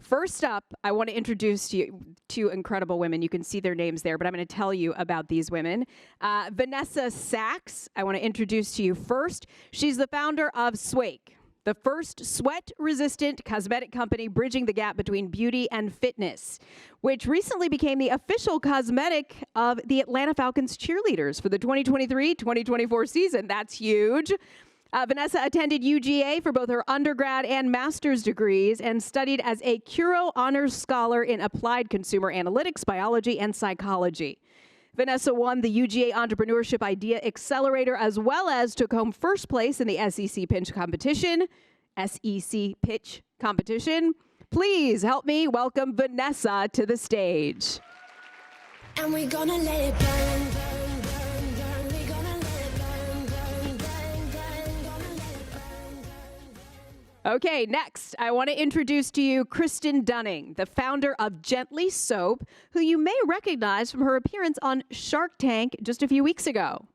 First up, I want to introduce you two incredible women. You can see their names there, but I'm going to tell you about these women. Vanessa Sachs, I want to introduce to you first. She's the founder of Swake, the first sweat-resistant cosmetic company bridging the gap between beauty and fitness, which recently became the official cosmetic of the Atlanta Falcons cheerleaders for the 2023-2024 season. That's huge. Vanessa attended UGA for both her undergrad and master's degrees and studied as a Curo Honors Scholar in Applied Consumer Analytics, Biology, and Psychology. Vanessa won the UGA Entrepreneurship Idea Accelerator as well as took home first place in the SEC Pitch Competition. Please help me welcome Vanessa to the stage. And we're gonna let it burn, burn, burn, burn. We're gonna let it burn, burn, burn, burn. Gonna let it burn, burn, burn. Okay, next, I want to introduce to you Kristen Dunning, the founder of Gently Soap, who you may recognize from her appearance on Shark Tank just a few weeks ago.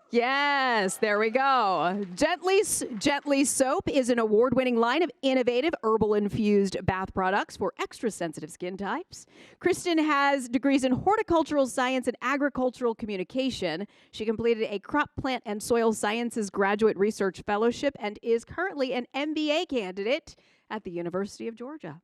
Yes, there we go. Gently Soap is an award-winning line of innovative herbal-infused bath products for extra-sensitive skin types. Kristen has degrees in horticultural science and agricultural communication. She completed a crop plant and soil sciences graduate research fellowship and is currently an MBA candidate at the University of Georgia.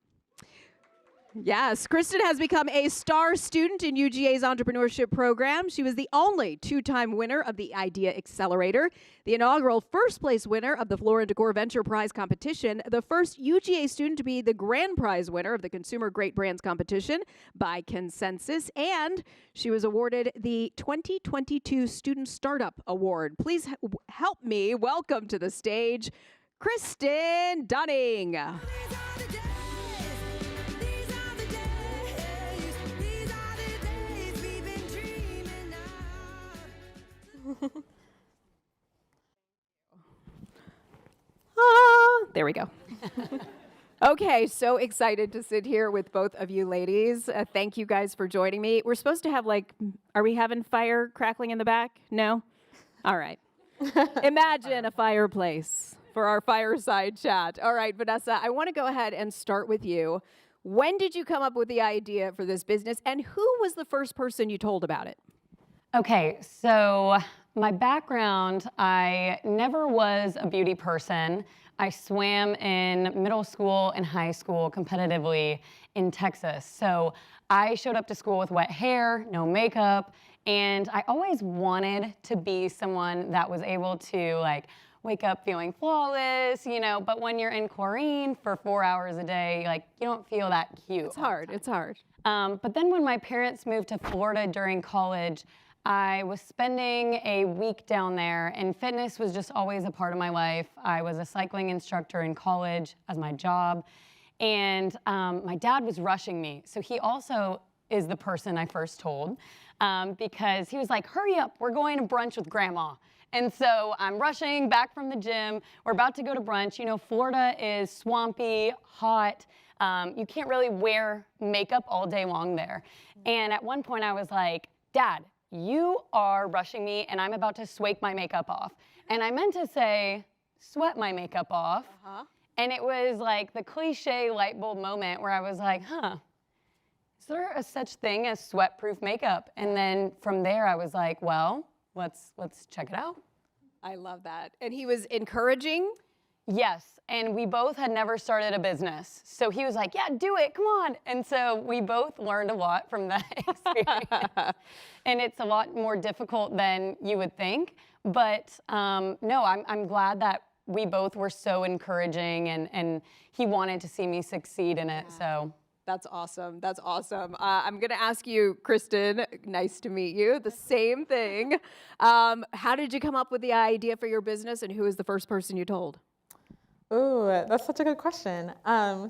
Yes, Kristen has become a star student in UGA's entrepreneurship program. She was the only two-time winner of the Idea Accelerator, the inaugural first-place winner of the Floor & Decor Venture Prize competition, the first UGA student to be the grand prize winner of the Consumer Great Brands competition by consensus, and she was awarded the 2022 Student Startup Award. Please help me welcome to the stage Kristen Dunning. There we go. Okay, so excited to sit here with both of you ladies. Thank you guys for joining me. We're supposed to have are we having fire crackling in the back? No? All right. Imagine a fireplace for our fireside chat. All right, Vanessa, I want to go ahead and start with you. When did you come up with the idea for this business, and who was the first person you told about it? Okay, so my background, I never was a beauty person. I swam in middle school and high school competitively in Texas. So I showed up to school with wet hair, no makeup, and I always wanted to be someone that was able to wake up feeling flawless, but when you're in chlorine for 4 hours a day, you don't feel that cute. It's hard. But then when my parents moved to Florida during college, I was spending a week down there, and fitness was just always a part of my life. I was a cycling instructor in college as my job, and my dad was rushing me. So he also is the person I first told because he was like, hurry up, we're going to brunch with grandma. And so I'm rushing back from the gym. We're about to go to brunch. Florida is swampy, hot. You can't really wear makeup all day long there. And at one point I was like, Dad, you are rushing me and I'm about to swake my makeup off. And I meant to say, sweat my makeup off. And it was like the cliche light bulb moment where I was like, is there a such thing as sweat-proof makeup? And then from there I was like, well, let's check it out. I love that. And he was encouraging? Yes, and we both had never started a business. So he was like, yeah, do it, come on. And so we both learned a lot from that experience. And it's a lot more difficult than you would think. But no, I'm glad that we both were so encouraging and he wanted to see me succeed in it, so. That's awesome. That's awesome. I'm going to ask you, Kristen, nice to meet you, the same thing. How did you come up with the idea for your business and who was the first person you told? Ooh, that's such a good question.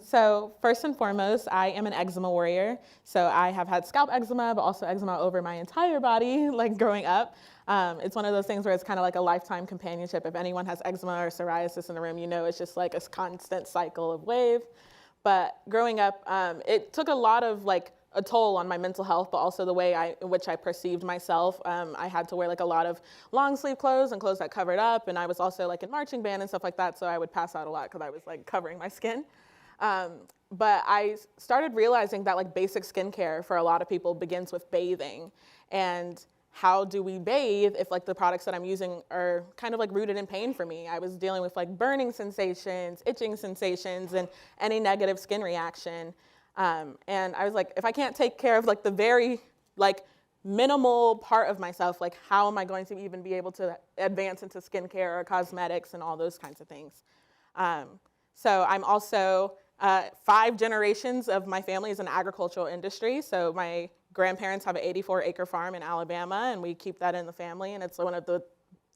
So first and foremost, I am an eczema warrior. So I have had scalp eczema, but also eczema over my entire body, growing up. It's one of those things where it's kind of like a lifetime companionship. If anyone has eczema or psoriasis in the room, it's just like a constant cycle of wave. But growing up, it took a lot of a toll on my mental health, but also the way in which I perceived myself. I had to wear a lot of long sleeve clothes and clothes that covered up, and I was also in marching band and stuff like that, so I would pass out a lot because I was covering my skin. But I started realizing that like basic skincare for a lot of people begins with bathing. And how do we bathe if like the products that I'm using are kind of like rooted in pain for me? I was dealing with like burning sensations, itching sensations, and any negative skin reaction. And I was like, if I can't take care of like the very like minimal part of myself, like how am I going to even be able to advance into skincare or cosmetics and all those kinds of things? So I'm also 5 generations of my family is in the agricultural industry. So my grandparents have an 84-acre farm in Alabama, and we keep that in the family, and it's one of the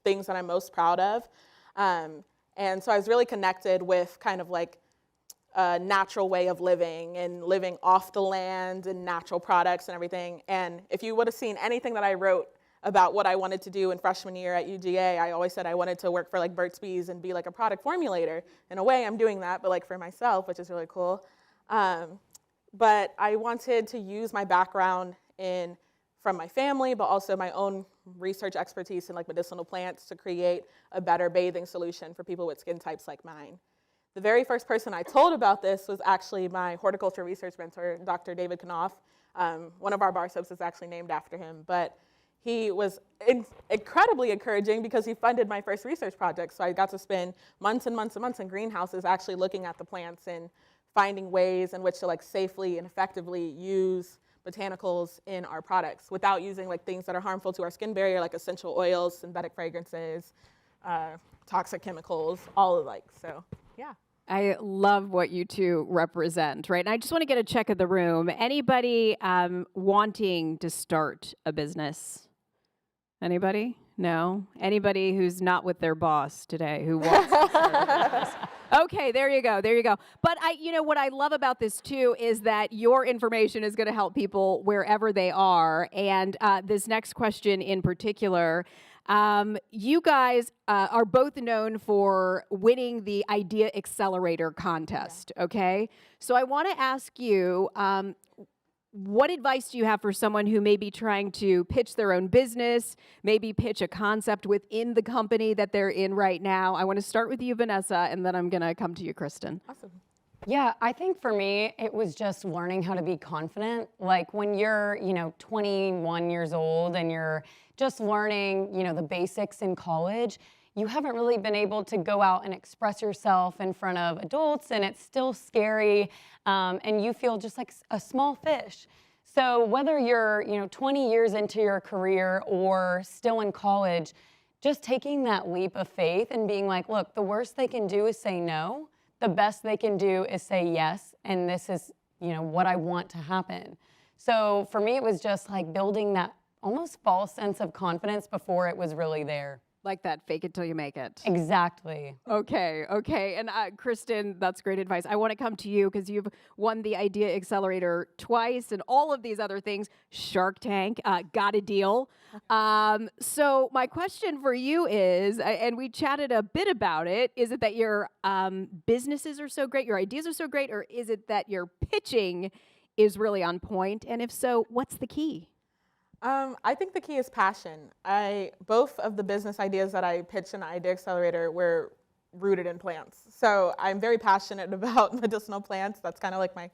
things that I'm most proud of. And so I was really connected with kind of like a natural way of living and living off the land and natural products and everything. And if you would have seen anything that I wrote about what I wanted to do in freshman year at UGA, I always said I wanted to work for like Burt's Bees and be like a product formulator. In a way, I'm doing that, but like for myself, which is really cool. But I wanted to use my background from my family, but also my own research expertise in like medicinal plants to create a better bathing solution for people with skin types like mine. The very first person I told about this was actually my horticulture research mentor, Dr. David Knopf. One of our bar soaps is actually named after him, but he was incredibly encouraging because he funded my first research project. So I got to spend months and months and months in greenhouses actually looking at the plants and finding ways in which to like safely and effectively use botanicals in our products without using like things that are harmful to our skin barrier, like essential oils, synthetic fragrances, toxic chemicals, all alike. So yeah. I love what you two represent, right? And I just want to get a check of the room. Anybody wanting to start a business? Anybody? No? Anybody who's not with their boss today who wants to start a business? Okay, there you go, there you go. But what I love about this too is that your information is going to help people wherever they are. And this next question in particular, you guys are both known for winning the Idea Accelerator contest, okay? So I want to ask you, what advice do you have for someone who may be trying to pitch their own business, maybe pitch a concept within the company that they're in right now? I want to start with you, Vanessa, and then I'm going to come to you, Kristen. Awesome. Yeah, I think for me, it was just learning how to be confident. Like when you're, 21 years old and you're just learning, the basics in college, you haven't really been able to go out and express yourself in front of adults, and it's still scary, and you feel just like a small fish. So whether you're, 20 years into your career or still in college, just taking that leap of faith and being like, look, the worst they can do is say no. The best they can do is say yes, and this is, what I want to happen. So for me, it was just like building that almost false sense of confidence before it was really there. Like that, fake it till you make it. Exactly. Okay. And Kristen, that's great advice. I want to come to you because you've won the Idea Accelerator twice and all of these other things. Shark Tank, got a deal. So my question for you is, and we chatted a bit about it, is it that your businesses are so great, your ideas are so great, or is it that your pitching is really on point? And if so, what's the key? I think the key is passion. Both of the business ideas that I pitched in the Idea Accelerator were rooted in plants. So I'm very passionate about medicinal plants. That's kind of like my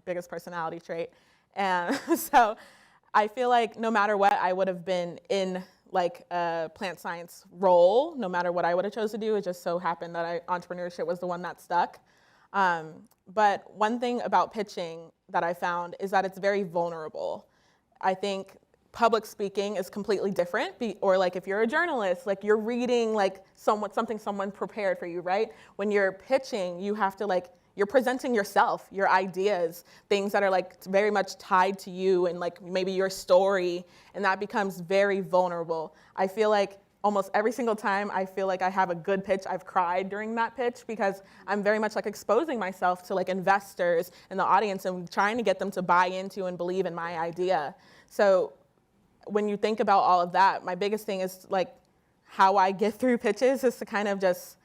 biggest personality trait. And so I feel like no matter what, I would have been in like a plant science role, no matter what I would have chose to do. It just so happened that entrepreneurship was the one that stuck. But one thing about pitching that I found is that it's very vulnerable. I think public speaking is completely different, or like if you're a journalist, like you're reading like something someone prepared for you, right? When you're pitching, you have to you're presenting yourself, your ideas, things that are like very much tied to you and like maybe your story, and that becomes very vulnerable. I feel like almost every single time I feel like I have a good pitch, I've cried during that pitch because I'm very much like exposing myself to like investors in the audience and trying to get them to buy into and believe in my idea. So when you think about all of that, my biggest thing is like how I get through pitches is to kind of just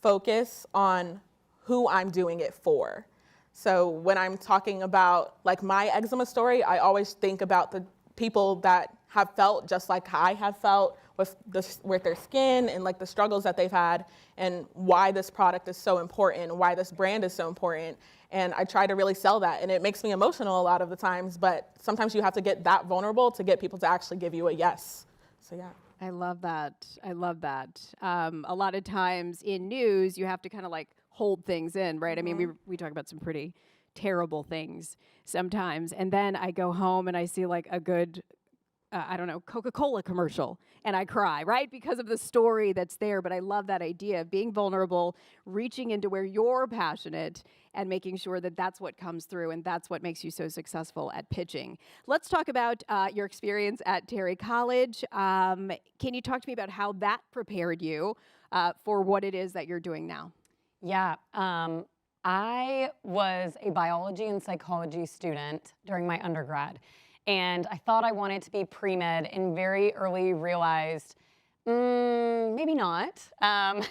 focus on who I'm doing it for. So when I'm talking about like my eczema story, I always think about the people that have felt just like I have felt, with their skin and like the struggles that they've had and why this product is so important, why this brand is so important. And I try to really sell that, and it makes me emotional a lot of the times, but sometimes you have to get that vulnerable to get people to actually give you a yes. So yeah. I love that. I love that. A lot of times in news, you have to kind of like hold things in, right? I mean, we talk about some pretty terrible things sometimes. And then I go home and I see like a good, I don't know, Coca-Cola commercial, and I cry, right? Because of the story that's there. But I love that idea of being vulnerable, reaching into where you're passionate, and making sure that that's what comes through, and that's what makes you so successful at pitching. Let's talk about your experience at Terry College. Can you talk to me about how that prepared you for what it is that you're doing now? Yeah, I was a biology and psychology student during my undergrad, and I thought I wanted to be pre-med and very early realized, maybe not. And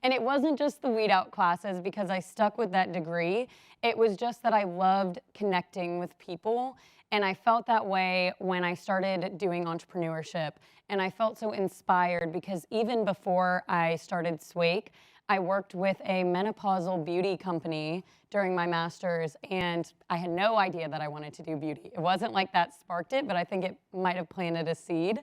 it wasn't just the weed out classes because I stuck with that degree. It was just that I loved connecting with people, and I felt that way when I started doing entrepreneurship. And I felt so inspired because even before I started Swake, I worked with a menopausal beauty company during my master's, and I had no idea that I wanted to do beauty. It wasn't like that sparked it, but I think it might have planted a seed.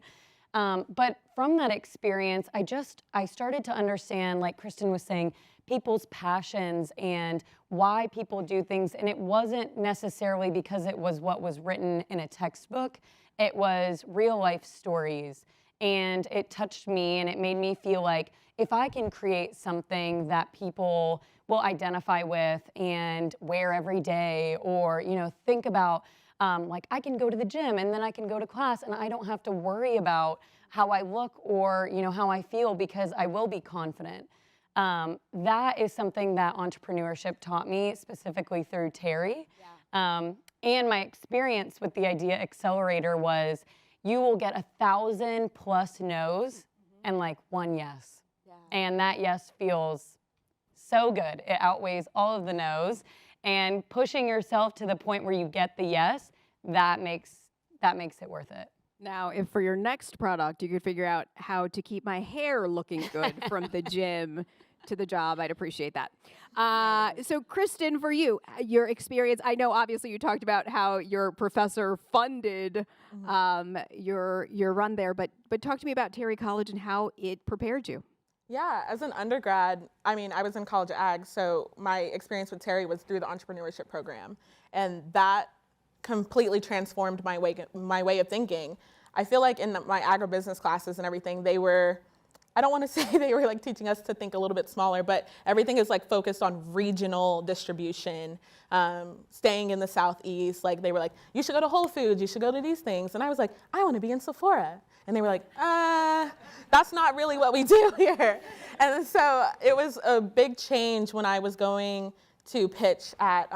But from that experience, I started to understand, like Kristen was saying, people's passions and why people do things. And it wasn't necessarily because it was what was written in a textbook. It was real life stories. And it touched me, and it made me feel like if I can create something that people will identify with and wear every day, or think about, like I can go to the gym and then I can go to class and I don't have to worry about how I look or how I feel because I will be confident. That is something that entrepreneurship taught me, specifically through Terry. Yeah. And my experience with the Idea Accelerator was you will get 1,000+ no's and like one yes. Yeah. And that yes feels so good. It outweighs all of the no's. And pushing yourself to the point where you get the yes, that makes it worth it. Now, if for your next product you could figure out how to keep my hair looking good from the gym to the job, I'd appreciate that. So Kristen, for you, your experience, I know obviously you talked about how your professor funded your run there, but talk to me about Terry College and how it prepared you. Yeah, as an undergrad, I mean, I was in college ag, so my experience with Terry was through the entrepreneurship program, and that completely transformed my way of thinking. I feel like in my agribusiness classes and everything, they were, I don't want to say they were like teaching us to think a little bit smaller, but everything is like focused on regional distribution, staying in the Southeast. Like they were like, you should go to Whole Foods, you should go to these things. And I was like, I want to be in Sephora. And they were like, that's not really what we do here. And so it was a big change when I was going to pitch at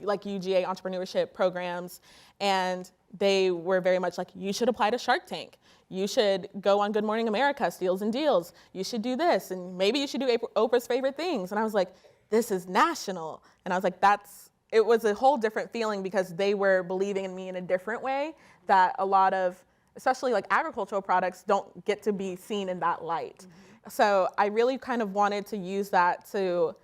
like UGA entrepreneurship programs. And they were very much like, you should apply to Shark Tank. You should go on Good Morning America, Steals and Deals. You should do this. And maybe you should do Oprah's Favorite Things. And I was like, this is national. And I was like, it was a whole different feeling because they were believing in me in a different way that a lot of, especially like agricultural products, don't get to be seen in that light. Mm-hmm. So I really kind of wanted to use that to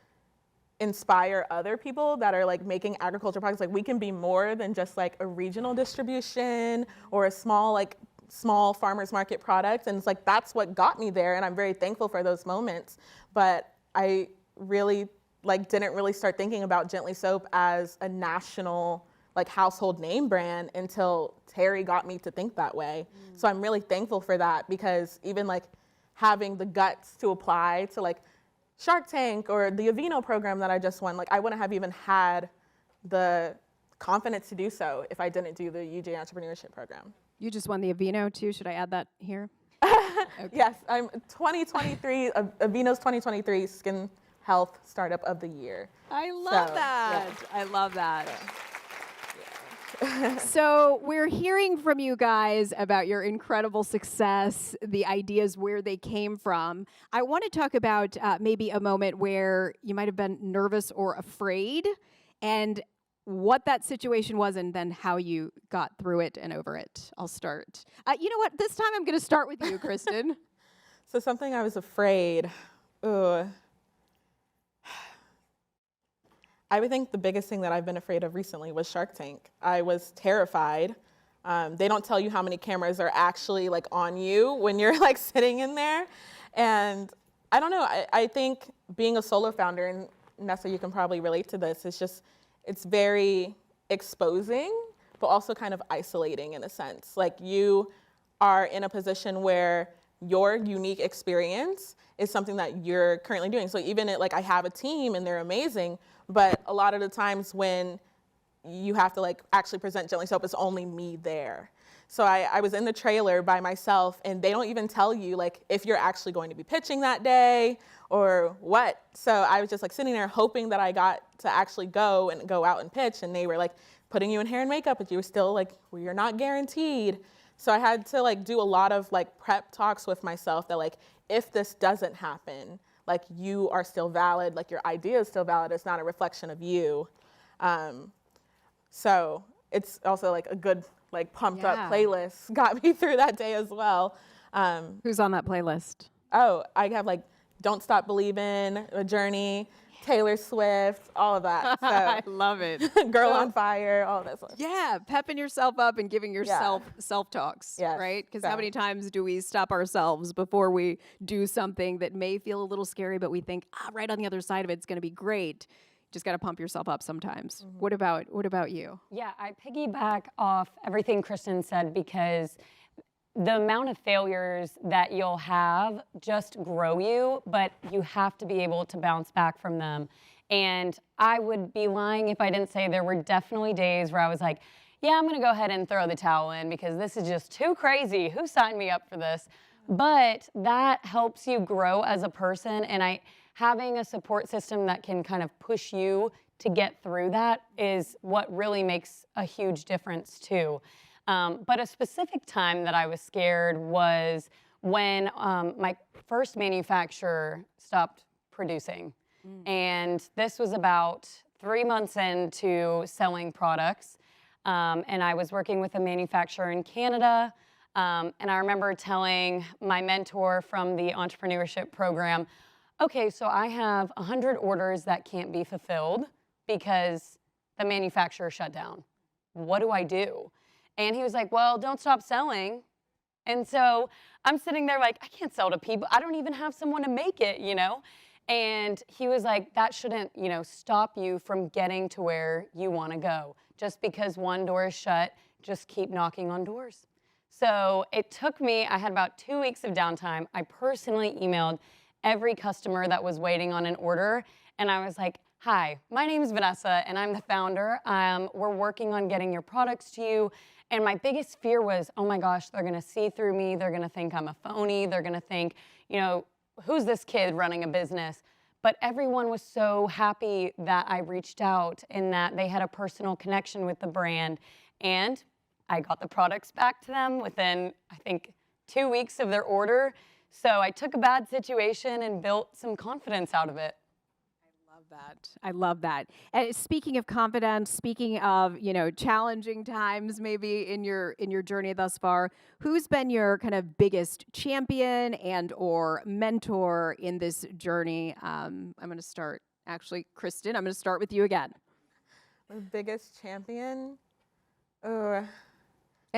inspire other people that are like making agricultural products. Like we can be more than just like a regional distribution or a small farmers market product. And it's like, that's what got me there. And I'm very thankful for those moments. But I really didn't really start thinking about Gently Soap as a national household name brand until Terry got me to think that way. So I'm really thankful for that, because even having the guts to apply to Shark Tank or the Aveeno program that I just won, I wouldn't have even had the confidence to do so if I didn't do the UJ Entrepreneurship Program. You just won the Aveeno too. Should I add that here? Okay. Yes, I'm 2023, Aveeno's 2023 Skin Health Startup of the Year. I love that. Yeah. I love that. Yeah. So we're hearing from you guys about your incredible success, the ideas, where they came from. I want to talk about maybe a moment where you might have been nervous or afraid, and what that situation was and then how you got through it and over it. I'll start. You know what? This time I'm going to start with you, Kristen. So something I was afraid. Ugh. I would think the biggest thing that I've been afraid of recently was Shark Tank. I was terrified. They don't tell you how many cameras are actually like on you when you're like sitting in there. And I don't know, I think being a solo founder, and Vanessa, you can probably relate to this, it's very exposing, but also kind of isolating in a sense. Like you are in a position where your unique experience is something that you're currently doing. So even like I have a team and they're amazing, but a lot of the times when you have to like actually present Gently Soap, it's only me there. So I was in the trailer by myself, and they don't even tell you like if you're actually going to be pitching that day or what. So I was just like sitting there hoping that I got to actually go out and pitch, and they were like putting you in hair and makeup, but you were still like, well, you're not guaranteed. So I had to like do a lot of like prep talks with myself that like, if this doesn't happen, like you are still valid, like your idea is still valid, it's not a reflection of you. So it's also like a good like pumped up playlist got me through that day as well. Who's on that playlist? Oh, I have like Don't Stop Believin', A Journey, Taylor Swift, all of that. So, I love it. Girl on Fire, all of that stuff. Yeah, pepping yourself up and giving yourself self-talks, Yes, right? Because so. how many times do we stop ourselves before we do something that may feel a little scary, but we think, right on the other side of it's going to be great. Just got to pump yourself up sometimes. What about you? Yeah, I piggyback off everything Kristen said because the amount of failures that you'll have just grow you, but you have to be able to bounce back from them. And I would be lying if I didn't say there were definitely days where I was like, yeah, I'm gonna go ahead and throw the towel in because this is just too crazy. Who signed me up for this? But that helps you grow as a person, and having a support system that can kind of push you to get through that is what really makes a huge difference too. But a specific time that I was scared was when my first manufacturer stopped producing. And this was about 3 months into selling products. And I was working with a manufacturer in Canada. And I remember telling my mentor from the Entrepreneurship program, okay, so I have 100 orders that can't be fulfilled because the manufacturer shut down. What do I do? And he was like, well, don't stop selling. And so I'm sitting there like, I can't sell to people. I don't even have someone to make it, you know? And he was like, that shouldn't, stop you from getting to where you want to go. Just because one door is shut, just keep knocking on doors. So it took me, I had about 2 weeks of downtime. I personally emailed every customer that was waiting on an order. And I was like, hi, my name is Vanessa and I'm the founder. We're working on getting your products to you. And my biggest fear was, oh my gosh, they're gonna see through me. They're gonna think I'm a phony. They're gonna think, who's this kid running a business? But everyone was so happy that I reached out and that they had a personal connection with the brand. And I got the products back to them within, I think, 2 weeks of their order. So I took a bad situation and built some confidence out of it. I love that. And speaking of confidence, speaking of, challenging times maybe in your journey thus far, who's been your kind of biggest champion and or mentor in this journey? I'm going to start, actually, Kristen, I'm going to start with you again. My biggest champion? And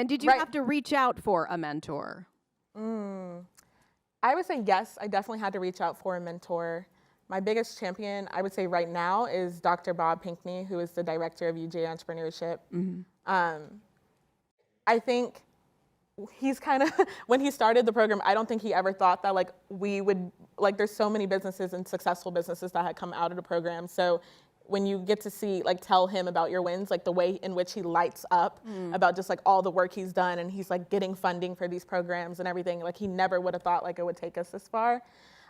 did you have to reach out for a mentor? I would say yes, I definitely had to reach out for a mentor. My biggest champion, I would say right now, is Dr. Bob Pinkney, who is the director of UJ Entrepreneurship. I think he's kind of, when he started the program, I don't think he ever thought that we would, there's so many businesses and successful businesses that had come out of the program. So when you get to see, tell him about your wins, the way in which he lights up about just all the work he's done, and he's getting funding for these programs and everything, he never would have thought it would take us this far.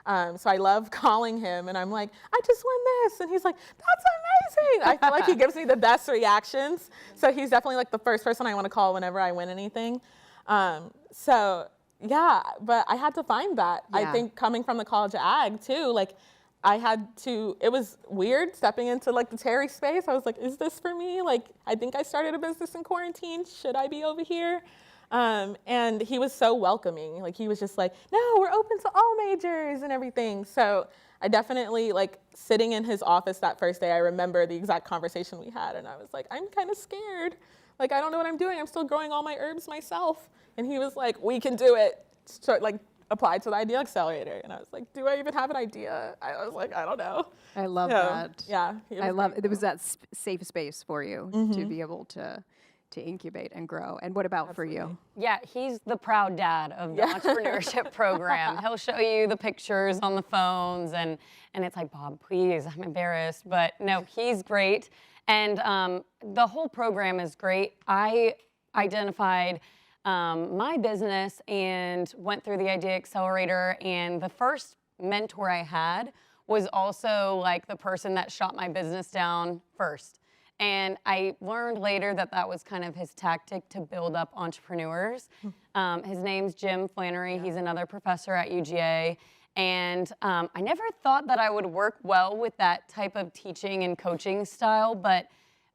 So I love calling him, and I'm like, I just won this, and he's like, that's amazing. I feel like he gives me the best reactions. So he's definitely the first person I want to call whenever I win anything. So yeah, but I had to find that. Yeah. I think coming from the College of Ag too, it was weird stepping into like the Terry space. I was like, is this for me? Like, I think I started a business in quarantine. Should I be over here? And he was so welcoming. Like, he was just like, no, we're open to all majors and everything. So I definitely, like, sitting in his office that first day, I remember the exact conversation we had. And I was like, I'm kind of scared. Like, I don't know what I'm doing. I'm still growing all my herbs myself. And he was like, we can do it. So, like, apply to the Idea Accelerator. And I was like, do I even have an idea? I was like, I don't know. I love that. Yeah. I love it. There was that safe space for you to be able to incubate and grow. And what about for you? Yeah, he's the proud dad of the entrepreneurship program. He'll show you the pictures on the phones, and it's like, Bob, please, I'm embarrassed. But no, he's great. And the whole program is great. I identified my business and went through the Idea Accelerator, and the first mentor I had was also like the person that shot my business down first. And I learned later that that was kind of his tactic to build up entrepreneurs. His name's Jim Flannery. He's another professor at UGA. And I never thought that I would work well with that type of teaching and coaching style. But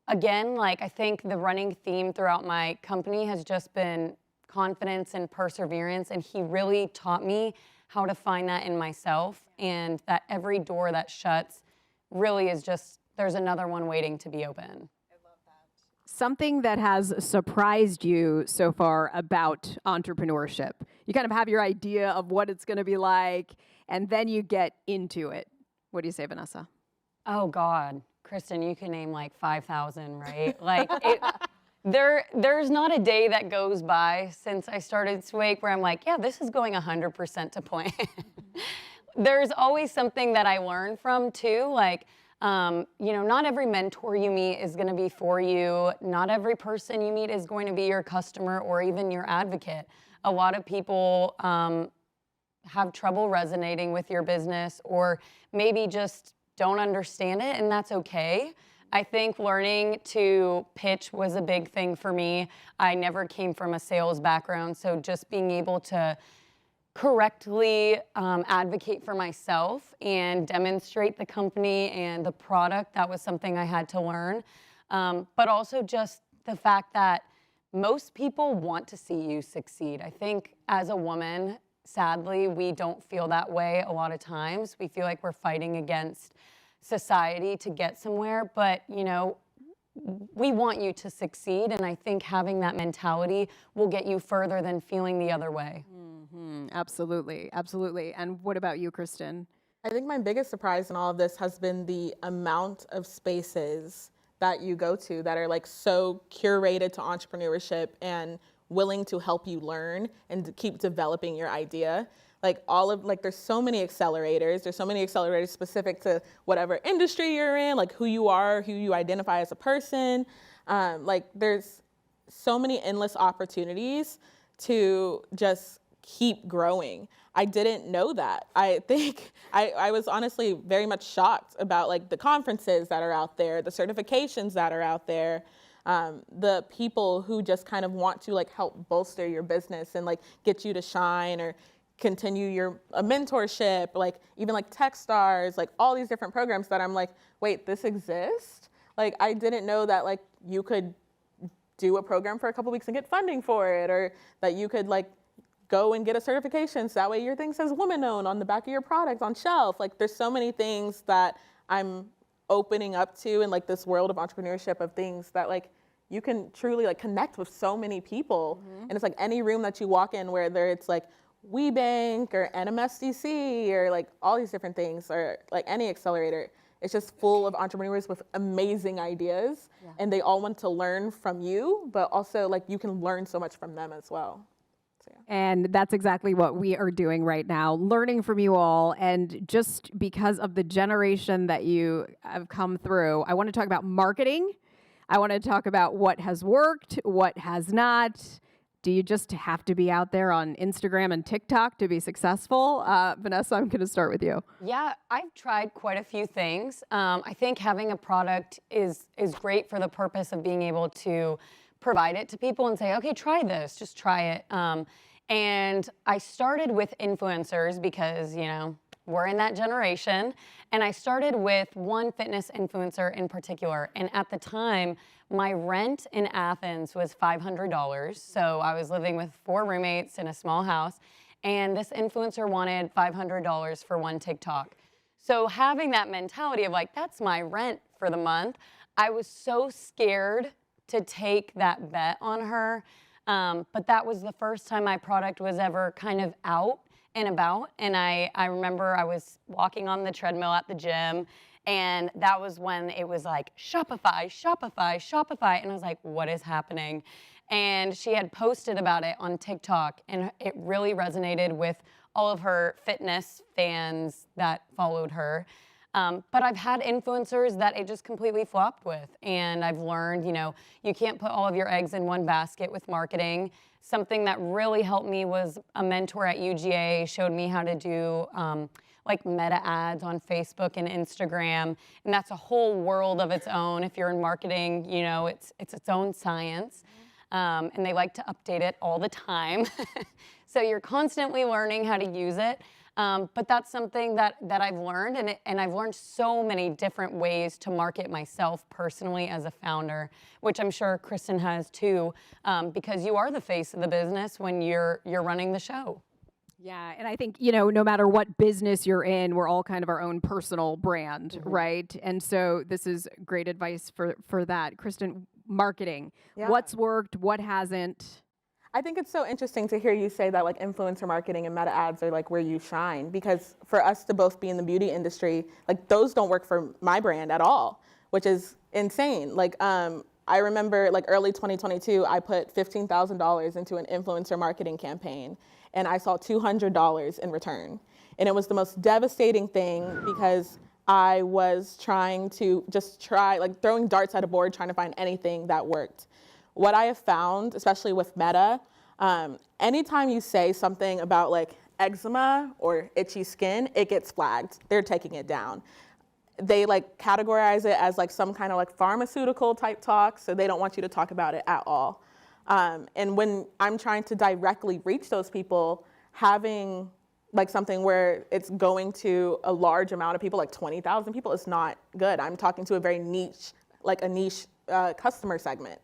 again, like, I think the running theme throughout my company has just been confidence and perseverance. And he really taught me how to find that in myself, and that every door that shuts really is just, there's another one waiting to be open. I love that. Something that has surprised you so far about entrepreneurship. You kind of have your idea of what it's going to be like, and then you get into it. What do you say, Vanessa? Oh God, Kristen, you can name like 5,000, right? Like, there's not a day that goes by since I started Swake where I'm like, yeah, this is going 100% to plan. There's always something that I learn from too. Like, not every mentor you meet is going to be for you. Not every person you meet is going to be your customer or even your advocate. A lot of people have trouble resonating with your business, or maybe just don't understand it, and that's okay. I think learning to pitch was a big thing for me. I never came from a sales background, so just being able to correctly advocate for myself and demonstrate the company and the product, that was something I had to learn. But also just the fact that most people want to see you succeed. I think as a woman, sadly, we don't feel that way a lot of times. We feel like we're fighting against society to get somewhere, but we want you to succeed, and I think having that mentality will get you further than feeling the other way. Absolutely, absolutely. And what about you, Kristen? I think my biggest surprise in all of this has been the amount of spaces that you go to that are like so curated to entrepreneurship and willing to help you learn and to keep developing your idea. There's so many accelerators. There's so many accelerators specific to whatever industry you're in, like who you are, who you identify as a person. There's so many endless opportunities to just keep growing. I didn't know that. I think I was honestly very much shocked about like the conferences that are out there, the certifications that are out there, the people who just kind of want to like help bolster your business and like get you to shine or continue a mentorship, like even like Techstars, like all these different programs that I'm like, wait, this exists? Like, I didn't know that like you could do a program for a couple weeks and get funding for it, or that you could like go and get a certification so that way your thing says woman owned on the back of your product on shelf. Like, there's so many things that I'm opening up to in like this world of entrepreneurship, of things that like you can truly like connect with so many people. And it's like any room that you walk in, whether it's like WeBank or NMSDC or like all these different things, or like any accelerator, it's just full of entrepreneurs with amazing ideas, and they all want to learn from you, but also like you can learn so much from them as well. And that's exactly what we are doing right now, learning from you all. And just because of the generation that you have come through, I want to talk about marketing. I want to talk about what has worked, what has not. Do you just have to be out there on Instagram and TikTok to be successful? Vanessa, I'm going to start with you. Yeah, I've tried quite a few things. I think having a product is great for the purpose of being able to provide it to people and say, okay, try this, just try it. And I started with influencers because, we're in that generation. And I started with one fitness influencer in particular. And at the time, my rent in Athens was $500. So I was living with 4 roommates in a small house. And this influencer wanted $500 for one TikTok. So having that mentality of like, that's my rent for the month, I was so scared to take that bet on her. But that was the first time my product was ever kind of out and about. And I remember I was walking on the treadmill at the gym, and that was when it was like, Shopify, Shopify, Shopify. And I was like, what is happening? And she had posted about it on TikTok, and it really resonated with all of her fitness fans that followed her. But I've had influencers that it just completely flopped with. And I've learned, you can't put all of your eggs in one basket with marketing. Something that really helped me was a mentor at UGA showed me how to do like meta ads on Facebook and Instagram. And that's a whole world of its own. If you're in marketing, it's its own science. And they like to update it all the time. So you're constantly learning how to use it. But that's something that I've learned, and I've learned so many different ways to market myself personally as a founder, which I'm sure Kristen has too, because you are the face of the business when you're running the show. Yeah, and I think, no matter what business you're in, we're all kind of our own personal brand, right? And so this is great advice for that. Kristen, marketing, what's worked, what hasn't? I think it's so interesting to hear you say that like influencer marketing and meta ads are like where you shine, because for us to both be in the beauty industry, like those don't work for my brand at all, which is insane. Like I remember like early 2022, I put $15,000 into an influencer marketing campaign, and I saw $200 in return. And it was the most devastating thing, because I was trying to like throwing darts at a board, trying to find anything that worked. What I have found, especially with Meta, anytime you say something about like eczema or itchy skin, it gets flagged. They're taking it down. They like categorize it as like some kind of like pharmaceutical type talk, so they don't want you to talk about it at all. And when I'm trying to directly reach those people, having like something where it's going to a large amount of people, like 20,000 people, is not good. I'm talking to a very niche, customer segment.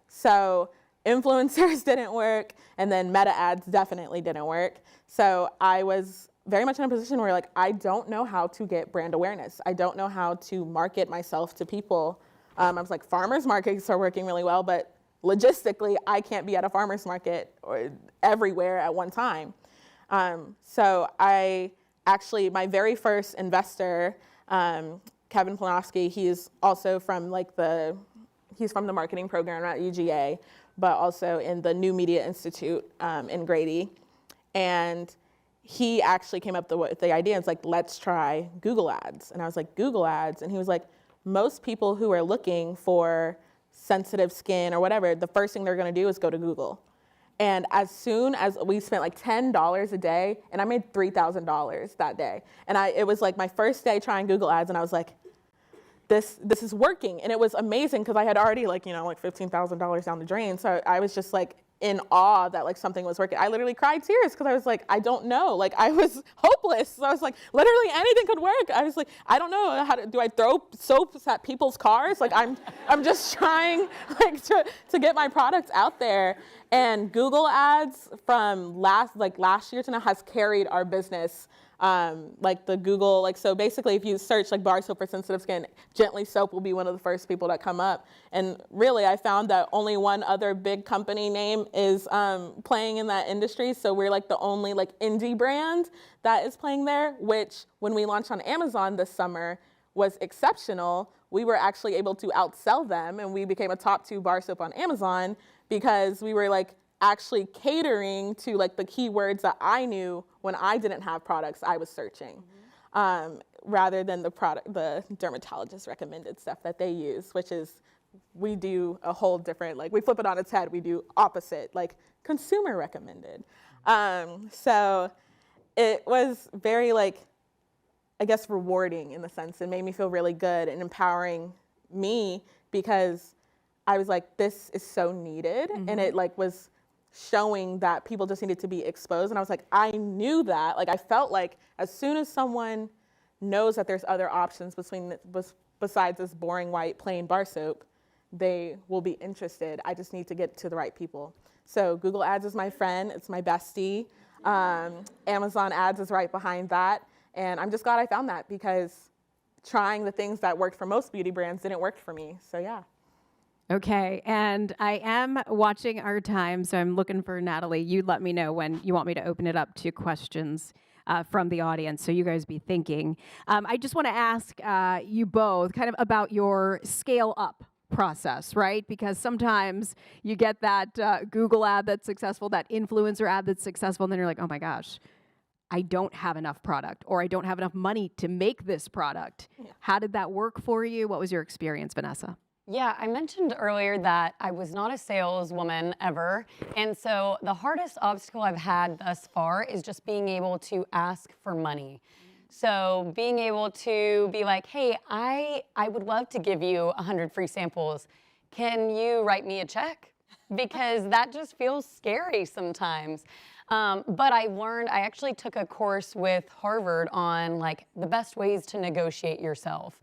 So influencers didn't work, and then meta ads definitely didn't work. So I was very much in a position where like, I don't know how to get brand awareness. I don't know how to market myself to people. I was like, farmers markets are working really well, but logistically, I can't be at a farmer's market or everywhere at one time. So my very first investor, Kevin Planofsky, he's also from he's from the marketing program at UGA, but also in the New Media Institute in Grady. And he actually came up with the idea. It's like, let's try Google Ads. And I was like, Google Ads? And he was like, most people who are looking for sensitive skin or whatever, the first thing they're gonna do is go to Google. And as soon as we spent like $10 a day, and I made $3,000 that day. And it was like my first day trying Google Ads, and I was like, this is working. And it was amazing, because I had already like $15,000 down the drain. So I was just like in awe that like something was working. I literally cried tears, because I was like, I don't know. Like I was hopeless. So I was like, literally anything could work. I was like, I don't know do I throw soaps at people's cars? Like I'm just trying like to get my products out there. And Google Ads from last year to now has carried our business. So basically if you search like bar soap for sensitive skin, Gently Soap will be one of the first people that come up. And really I found that only one other big company name is playing in that industry. So we're like the only like indie brand that is playing there, which when we launched on Amazon this summer was exceptional. We were actually able to outsell them, and we became a top 2 bar soap on Amazon, because we were like actually catering to like the keywords that I knew when I didn't have products I was searching, rather than the dermatologist recommended stuff that they use, which is, we do a whole different, like we flip it on its head, we do opposite, like consumer recommended. So it was very rewarding in the sense. It made me feel really good and empowering me, because I was like, this is so needed. And it was showing that people just needed to be exposed. And I was like, I knew that. Like, I felt like as soon as someone knows that there's other options besides this boring white plain bar soap, they will be interested. I just need to get to the right people. So Google Ads is my friend. It's my bestie. Amazon Ads is right behind that. And I'm just glad I found that, because trying the things that worked for most beauty brands didn't work for me. So yeah. Okay, and I am watching our time, so I'm looking for Natalie. You let me know when you want me to open it up to questions from the audience, so you guys be thinking. I just want to ask you both kind of about your scale up process, right? Because sometimes you get that Google ad that's successful, that influencer ad that's successful, and then you're like, oh my gosh, I don't have enough product, or I don't have enough money to make this product. Yeah. How did that work for you? What was your experience, Vanessa? Yeah, I mentioned earlier that I was not a saleswoman ever. And so the hardest obstacle I've had thus far is just being able to ask for money. So being able to be like, hey, I would love to give you 100 free samples. Can you write me a check? Because that just feels scary sometimes. But I actually took a course with Harvard on like the best ways to negotiate yourself.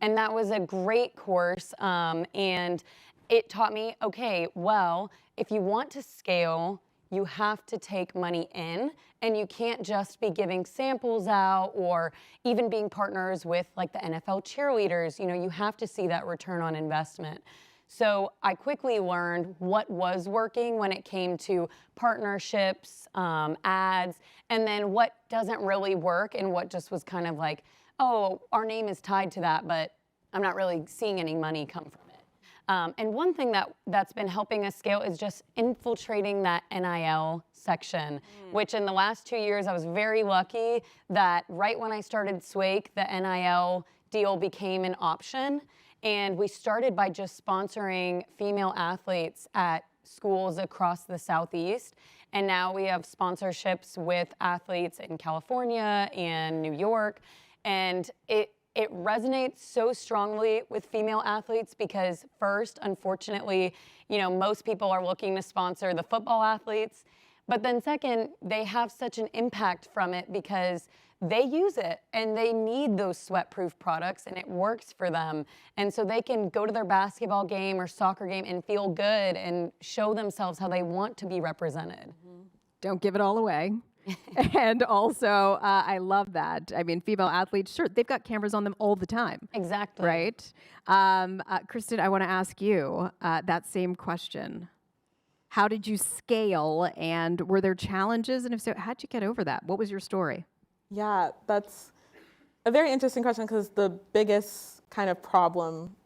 And that was a great course, and it taught me, okay, well, if you want to scale, you have to take money in, and you can't just be giving samples out or even being partners with like the NFL cheerleaders. You know, you have to see that return on investment. So I quickly learned what was working when it came to partnerships, ads, and then what doesn't really work and what just was kind of like, oh, our name is tied to that, but I'm not really seeing any money come from it. And one thing that's been helping us scale is just infiltrating that NIL section, which in the last 2 years, I was very lucky that right when I started Swake, the NIL deal became an option. And we started by just sponsoring female athletes at schools across the Southeast. And now we have sponsorships with athletes in California and New York. And it resonates so strongly with female athletes because first, unfortunately, you know, most people are looking to sponsor the football athletes. But then second, they have such an impact from it because they use it and they need those sweat-proof products and it works for them. And so they can go to their basketball game or soccer game and feel good and show themselves how they want to be represented. Don't give it all away. And also, I love that. I mean, female athletes, sure, they've got cameras on them all the time. Exactly. Right? Kristen, I want to ask you that same question. How did you scale, and were there challenges? And if so, how'd you get over that? What was your story? Yeah, that's a very interesting question, because the biggest kind of problem,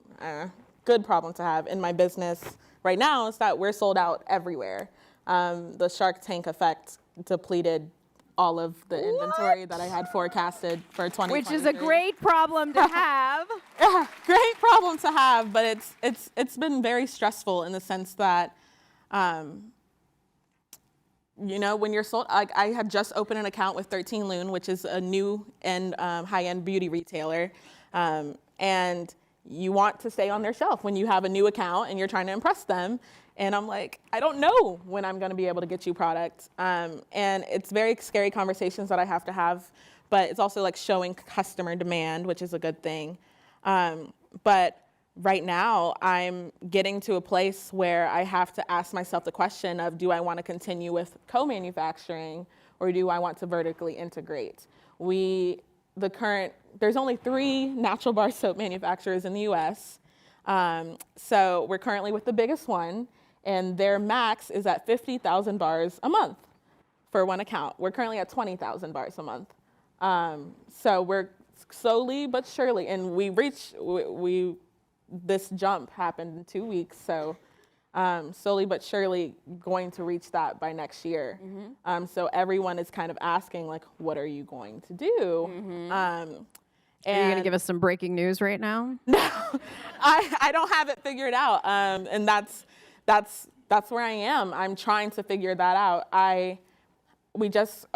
good problem to have in my business right now is that we're sold out everywhere. The Shark Tank effect depleted all of the inventory that I had forecasted for 2023. Which is a great problem to have. Yeah, great problem to have, but it's been very stressful in the sense that, you know, when you're sold, like I had just opened an account with 13 Loon, which is a new and high-end beauty retailer, and you want to stay on their shelf when you have a new account and you're trying to impress them. And I'm like, I don't know when I'm going to be able to get you product. And it's very scary conversations that I have to have, but it's also like showing customer demand, which is a good thing. But right now, I'm getting to a place where I have to ask myself the question of, do I want to continue with co-manufacturing or do I want to vertically integrate? There's only 3 natural bar soap manufacturers in the US. So we're currently with the biggest one, and their max is at 50,000 bars a month for one account. We're currently at 20,000 bars a month. So we're slowly but surely, and this jump happened in 2 weeks, so slowly but surely going to reach that by next year. Mm-hmm. So everyone is kind of asking, like, what are you going to do? Mm-hmm. Are you going to give us some breaking news right now? No, I don't have it figured out, and that's where I am. I'm trying to figure that out. I just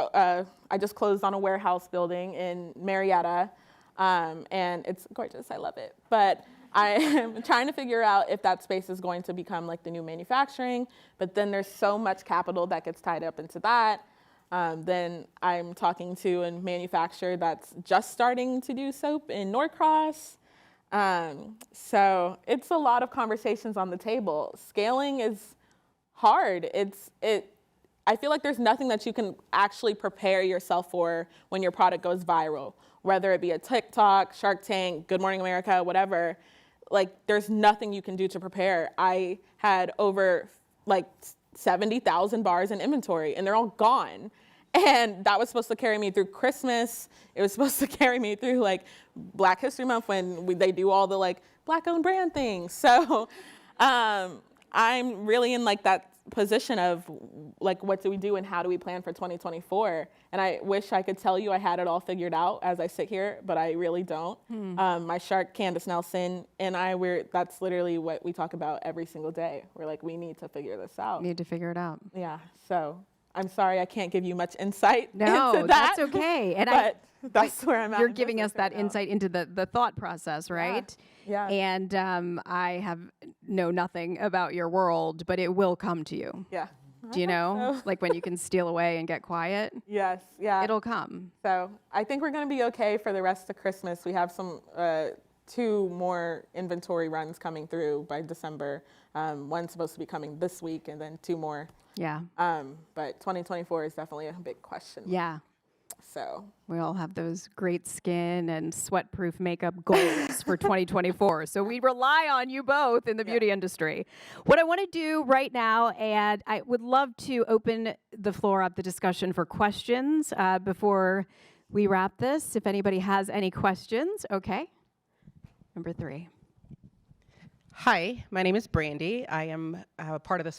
closed on a warehouse building in Marietta, and it's gorgeous. I love it. But I am trying to figure out if that space is going to become like the new manufacturing, but then there's so much capital that gets tied up into that. Then I'm talking to a manufacturer that's just starting to do soap in Norcross. So it's a lot of conversations on the table. Scaling is hard. I feel like there's nothing that you can actually prepare yourself for when your product goes viral, whether it be a TikTok, Shark Tank, Good Morning America, whatever. Like, there's nothing you can do to prepare. I had over like 70,000 bars in inventory, and they're all gone. And that was supposed to carry me through Christmas. It was supposed to carry me through like Black History Month when they do all the like Black-owned brand things. So I'm really in like that position of like, what do we do and how do we plan for 2024? And I wish I could tell you I had it all figured out as I sit here, but I really don't. My shark, Candace Nelson, and that's literally what we talk about every single day. We're like, we need to figure this out. Need to figure it out. Yeah, so I'm sorry I can't give you much insight into that. That's okay. And but that's where I'm at. You're giving us that insight into the thought process, right? Yeah. And I know nothing about your world, but it will come to you. Yeah. Do you know? Like when you can steal away and get quiet? Yes, yeah. It'll come. So I think we're going to be okay for the rest of Christmas. We have some 2 more inventory runs coming through by December. One's supposed to be coming this week, and then 2 more. Yeah. But 2024 is definitely a big question. Yeah. So we all have those great skin and sweat-proof makeup goals for 2024. So we rely on you both in the beauty industry. What I want to do right now, and I would love to open the floor up, the discussion for questions before we wrap this. If anybody has any questions, okay. Number 3. Hi, my name is Brandy. I am part of the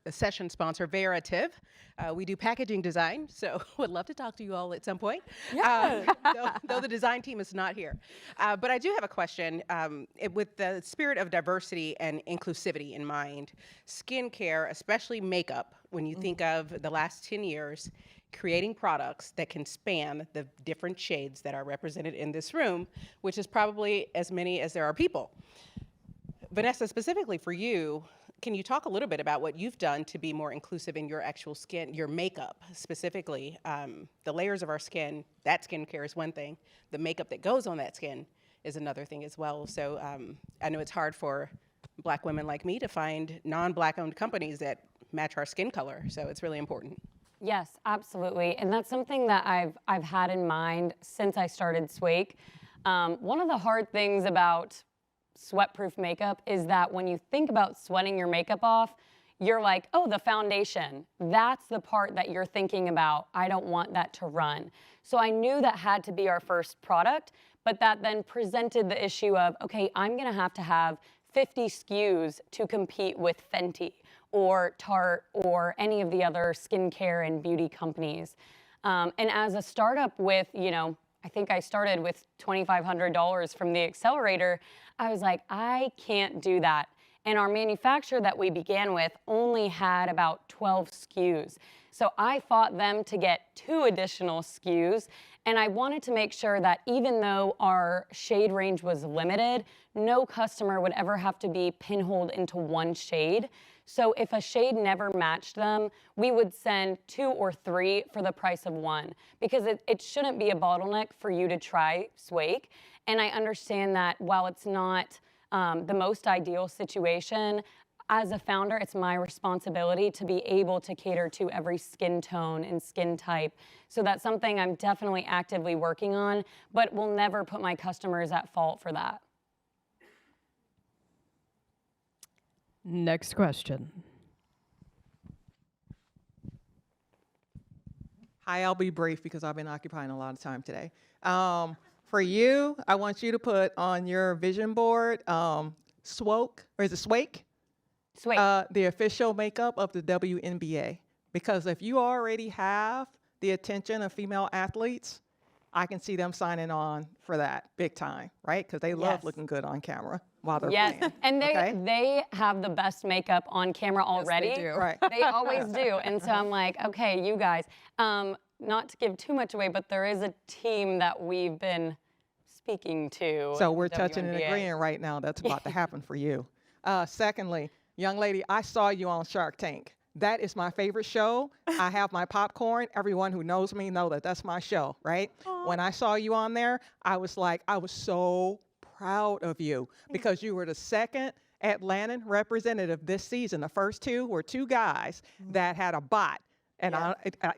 session sponsor, Veritiv. We do packaging design, so would love to talk to you all at some point. Yeah. Though the design team is not here. But I do have a question. With the spirit of diversity and inclusivity in mind, skincare, especially makeup, when you think of the last 10 years, creating products that can span the different shades that are represented in this room, which is probably as many as there are people. Vanessa, specifically for you, can you talk a little bit about what you've done to be more inclusive in your actual skin, your makeup specifically? The layers of our skin, that skincare is one thing. The makeup that goes on that skin is another thing as well. So I know it's hard for Black women like me to find non-Black owned companies that match our skin color. So it's really important. Yes, absolutely. And that's something that I've had in mind since I started Swake. One of the hard things about sweat-proof makeup is that when you think about sweating your makeup off, you're like, oh, the foundation. That's the part that you're thinking about. I don't want that to run. So I knew that had to be our first product, but that then presented the issue of, okay, I'm gonna have to have 50 SKUs to compete with Fenty or Tarte or any of the other skincare and beauty companies. And as a startup with, I think I started with $2,500 from the accelerator, I was like, I can't do that. And our manufacturer that we began with only had about 12 SKUs. So I fought them to get 2 additional SKUs. And I wanted to make sure that even though our shade range was limited, no customer would ever have to be pinholed into one shade. So if a shade never matched them, we would send 2 or 3 for the price of 1, because it shouldn't be a bottleneck for you to try Swake. And I understand that while it's not the most ideal situation, as a founder, it's my responsibility to be able to cater to every skin tone and skin type. So that's something I'm definitely actively working on, but will never put my customers at fault for that. Next question. Hi, I'll be brief because I've been occupying a lot of time today. For you, I want you to put on your vision board Swoke, or is it Swake? Swake. The official makeup of the WNBA. Because if you already have the attention of female athletes, I can see them signing on for that big time, right? Because they love looking good on camera while they're playing. And they have the best makeup on camera already. Yes, they do. Right. They always do. And so I'm like, okay, you guys, not to give too much away, but there is a team that we've been speaking to. So in we're the touching and WNBA. agreeing right now. That's about to happen for you. Secondly, young lady, I saw you on Shark Tank. That is my favorite show. I have my popcorn. Everyone who knows me know that that's my show, right? When I saw you on there, I was so proud of you because you were the second Atlantan representative this season. The first two were two guys that had a bot. And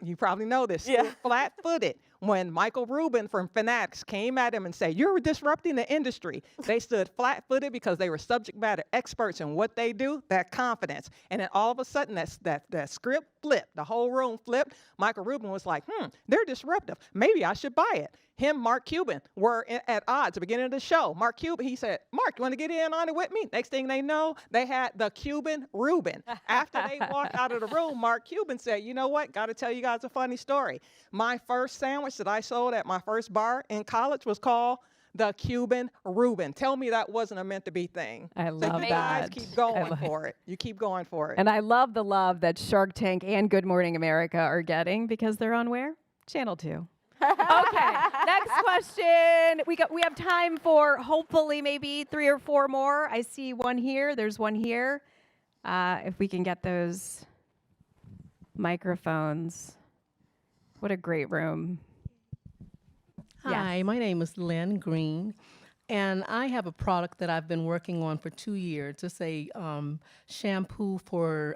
you probably know this, flat-footed. When Michael Rubin from Fanatics came at him and said, "You're disrupting the industry," they stood flat-footed because they were subject matter experts in what they do, that confidence. And then all of a sudden, that script flipped. The whole room flipped. Michael Rubin was like, they're disruptive. Maybe I should buy it. Him, Mark Cuban, were at odds at the beginning of the show. Mark Cuban, he said, "Mark, you want to get in on it with me?" Next thing they know, they had the Cuban Rubin. After they walked out of the room, Mark Cuban said, "You know what? Got to tell you guys a funny story. My first sandwich that I sold at my first bar in college was called the Cuban Reuben." Tell me that wasn't a meant to be thing. I So love you that. guys keep going for it. You keep going for it. And I love the love that Shark Tank and Good Morning America are getting because they're on where? Channel 2. Okay, next question. We have time for hopefully maybe 3 or 4 more. I see one here. There's one here. If we can get those microphones. What a great room. Hi, my name is Lynn Green, and I have a product that I've been working on for 2 years. It's a shampoo for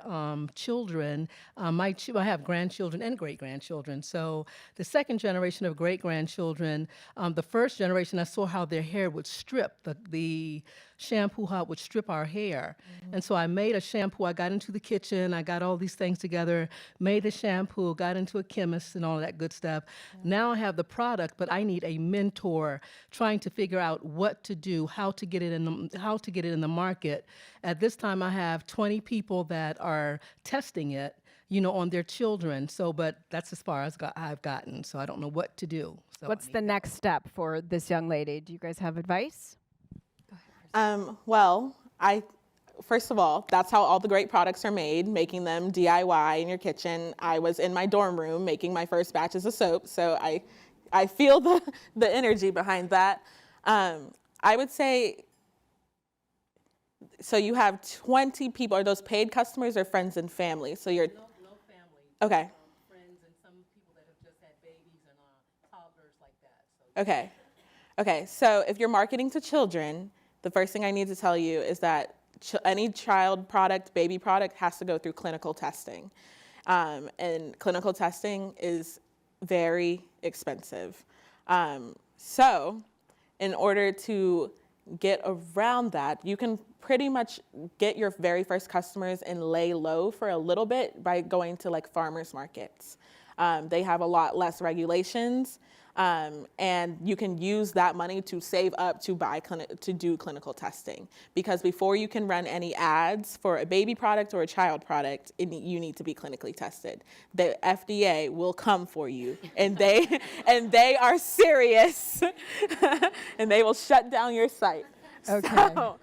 children. I have grandchildren and great-grandchildren. So the second generation of great-grandchildren, the first generation, I saw how their hair would strip, the shampoo, how it would strip our hair. And so I made a shampoo. I got into the kitchen. I got all these things together, made the shampoo, got into a chemist and all that good stuff. Now I have the product, but I need a mentor trying to figure out what to do, how to get it in the market. At this time, I have 20 people that are testing it, on their children. So, but that's as far as I've gotten. So I don't know what to do. So What's the next step for this young lady? Do you guys have advice? Well, first of all, that's how all the great products are made, making them DIY in your kitchen. I was in my dorm room making my first batches of soap, so I feel the energy behind that. I would say, so you have 20 people. Are those paid customers or friends and family? So you're No family. Okay. Friends and some people that have just had babies and toddlers like that. So. Okay. So if you're marketing to children, the first thing I need to tell you is that any child product, baby product, has to go through clinical testing. And clinical testing is very expensive. So in order to get around that, you can pretty much get your very first customers and lay low for a little bit by going to like farmers markets. They have a lot less regulations. And you can use that money to save up to do clinical testing. Because before you can run any ads for a baby product or a child product, you need to be clinically tested. The FDA will come for you, and they are serious, and they will shut down your site. Okay. So,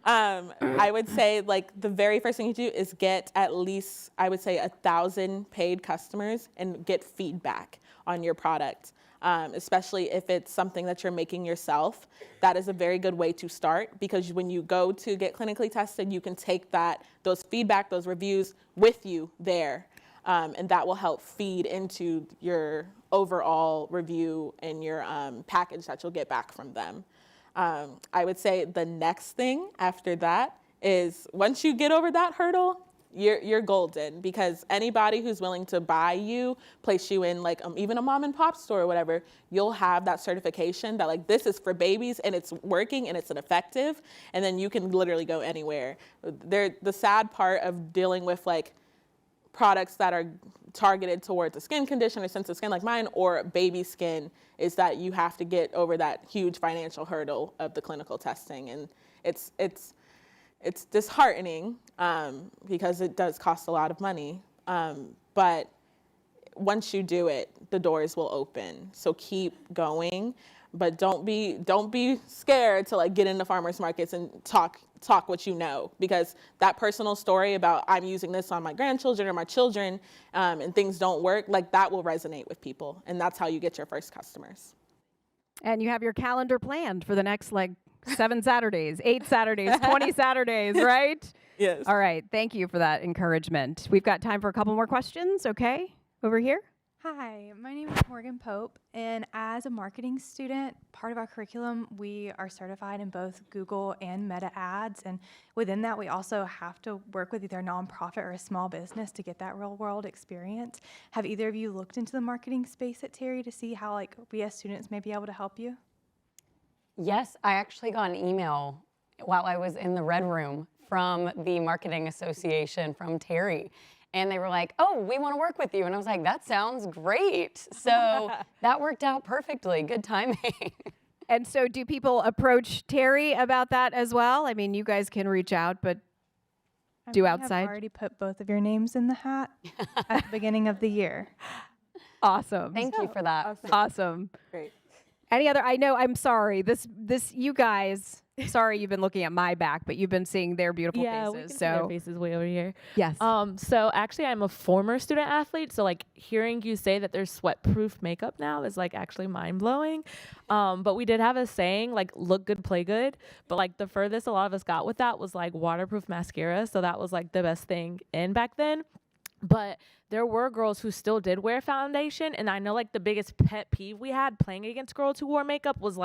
I would say like the very first thing you do is get at least, I would say, 1,000 paid customers and get feedback on your product. Especially if it's something that you're making yourself. That is a very good way to start, because when you go to get clinically tested, you can take those feedback, those reviews with you there. And that will help feed into your overall review and your package that you'll get back from them. I would say the next thing after that is once you get over that hurdle, you're golden, because anybody who's willing to buy you, place you in like even a mom and pop store or whatever, you'll have that certification that like this is for babies and it's working and it's an effective, and then you can literally go anywhere. The sad part of dealing with like products that are targeted towards a skin condition or sensitive skin like mine or baby skin is that you have to get over that huge financial hurdle of the clinical testing, and it's disheartening because it does cost a lot of money. But once you do it, the doors will open. So keep going, but don't be scared to like get into farmers markets and talk what you know, because that personal story about I'm using this on my grandchildren or my children and things don't work, like that will resonate with people, and that's how you get your first customers. And you have your calendar planned for the next 7 Saturdays, 8 Saturdays, 20 Saturdays, right? Yes. All right. Thank you for that encouragement. We've got time for a couple more questions. Okay. Over here. Hi, my name is Morgan Pope, and as a marketing student, part of our curriculum, we are certified in both Google and Meta ads, and within that, we also have to work with either a nonprofit or a small business to get that real-world experience. Have either of you looked into the marketing space at Terry to see how we as students may be able to help you? Yes, I actually got an email while I was in the Red Room from the Marketing Association from Terry. And they were like, oh, we want to work with you. And I was like, that sounds great. So that worked out perfectly. Good timing. And so do people approach Terry about that as well? I mean, you guys can reach out, but do outside? I've already put both of your names in the hat at the beginning of the year. Awesome. Thank you for that. Awesome. Great. Any other? I know. I'm sorry. This. You guys. Sorry, you've been looking at my back, but you've been seeing their beautiful Yeah, we faces. can see their So faces way over here. yes. So actually, I'm a former student athlete. So hearing you say that there's sweat-proof makeup now is actually mind-blowing. But we did have a saying look good, play good. But the furthest a lot of us got with that was waterproof mascara. So that was the best thing in back then. But there were girls who still did wear foundation. And I know the biggest pet peeve we had playing against girls who wore makeup was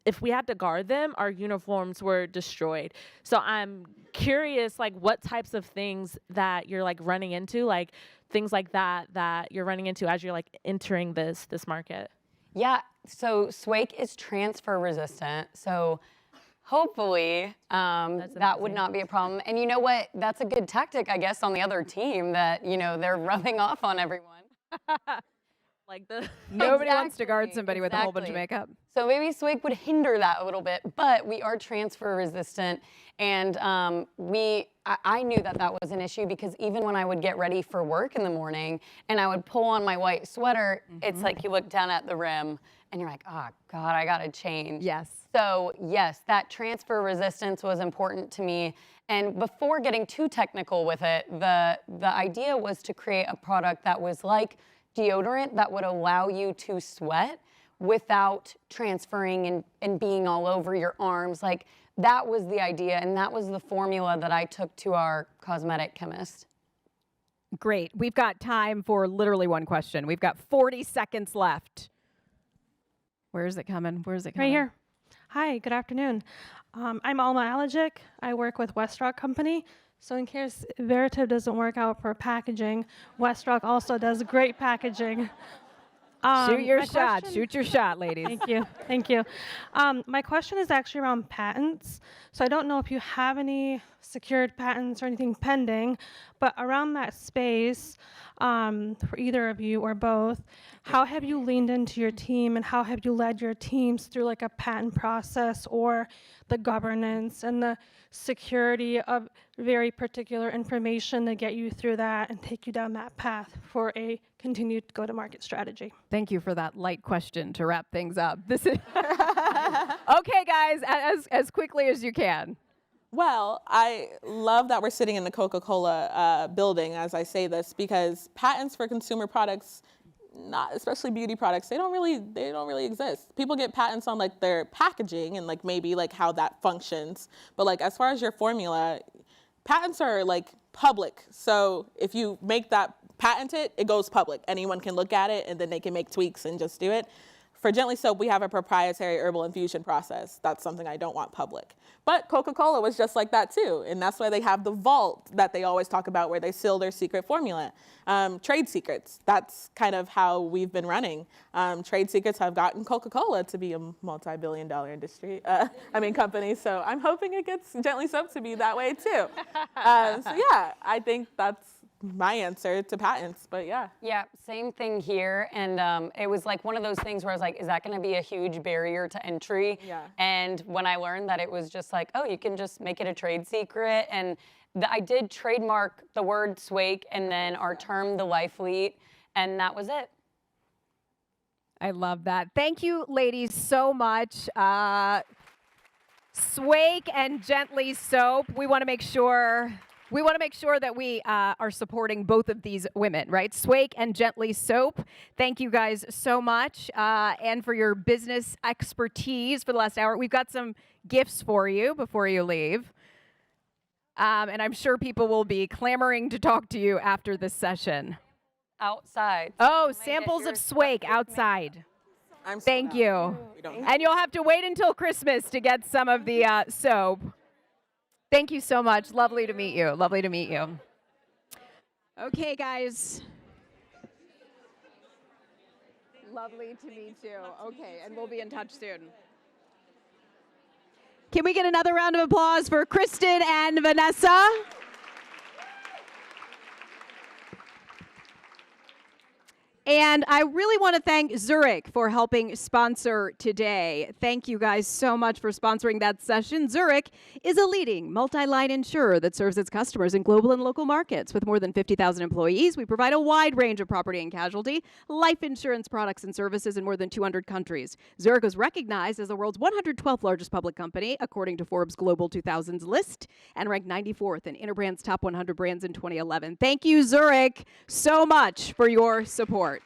if we had to guard them, our uniforms were destroyed. So I'm curious, what types of things that you're running into, things like that you're running into as you're entering this market. Yeah, so Swake is transfer resistant. So hopefully that would not be a problem. And you know what? That's a good tactic, I guess, on the other team that, they're rubbing off on everyone. Nobody wants to guard somebody with a whole bunch of Exactly. makeup. So maybe Swake would hinder that a little bit, but we are transfer resistant. And I knew that was an issue because even when I would get ready for work in the morning and I would pull on my white sweater, it's you look down at the rim and you're like, oh God, I gotta change. Yes. So yes, that transfer resistance was important to me. And before getting too technical with it, the idea was to create a product that was like deodorant that would allow you to sweat without transferring and being all over your arms. That was the idea, and that was the formula that I took to our cosmetic chemist. Great. We've got time for literally one question. We've got 40 seconds left. Where is it coming? Right here. Hi, good afternoon. I'm Alma Alajic. I work with Westrock Company. So in case Veritiv doesn't work out for packaging, Westrock also does great packaging. Shoot your shot. question- Shoot your shot, ladies. Thank you. My question is actually around patents. So I don't know if you have any secured patents or anything pending, but around that space, for either of you or both, how have you leaned into your team and how have you led your teams through a patent process or the governance and the security of very particular information to get you through that and take you down that path for a continued go-to-market strategy? Thank you for that light question to wrap things up. This is okay, guys, as quickly as you can. Well, I love that we're sitting in the Coca-Cola building as I say this, because patents for consumer products, not especially beauty products, they don't really exist. People get patents on their packaging and maybe how that functions, but as far as your formula, patents are public. So if you make that patent it goes public. Anyone can look at it and then they can make tweaks and just do it. For Gently Soap, we have a proprietary herbal infusion process. That's something I don't want public. But Coca-Cola was just like that too. And that's why they have the vault that they always talk about where they seal their secret formula. Trade secrets, that's kind of how we've been running. Trade secrets have gotten Coca-Cola to be a multi-billion-dollar company. So I'm hoping it gets Gently Soap to be that way too. So yeah, I think that's my answer to patents, but yeah. Yeah, same thing here. And it was one of those things where I was like, is that going to be a huge barrier to entry? Yeah. And when I learned that it was just oh, you can just make it a trade secret. And I did trademark the word Swake and then our term, the Life Lead, and that was it. I love that. Thank you, ladies, so much. Swake and Gently Soap. We want to make sure we want to make sure that we are supporting both of these women, right? Swake and Gently Soap. Thank you guys so much, and for your business expertise for the last hour. We've got some gifts for you before you leave. And I'm sure people will be clamoring to talk to you after this session. Outside. Oh, samples of Swake outside. Thank you. And you'll have to wait until Christmas to get some of the soap. Thank you so much. Lovely to meet you. Lovely to meet you. Okay, guys. Lovely to meet you. Okay, and we'll be in touch soon. Can we get another round of applause for Kristen and Vanessa? And I really want to thank Zurich for helping sponsor today. Thank you guys so much for sponsoring that session. Zurich is a leading multi-line insurer that serves its customers in global and local markets. With more than 50,000 employees, we provide a wide range of property and casualty, life insurance products and services in more than 200 countries. Zurich was recognized as the world's 112th largest public company, according to Forbes Global 2000's list, and ranked 94th in Interbrand's top 100 brands in 2011. Thank you, Zurich, so much for your support.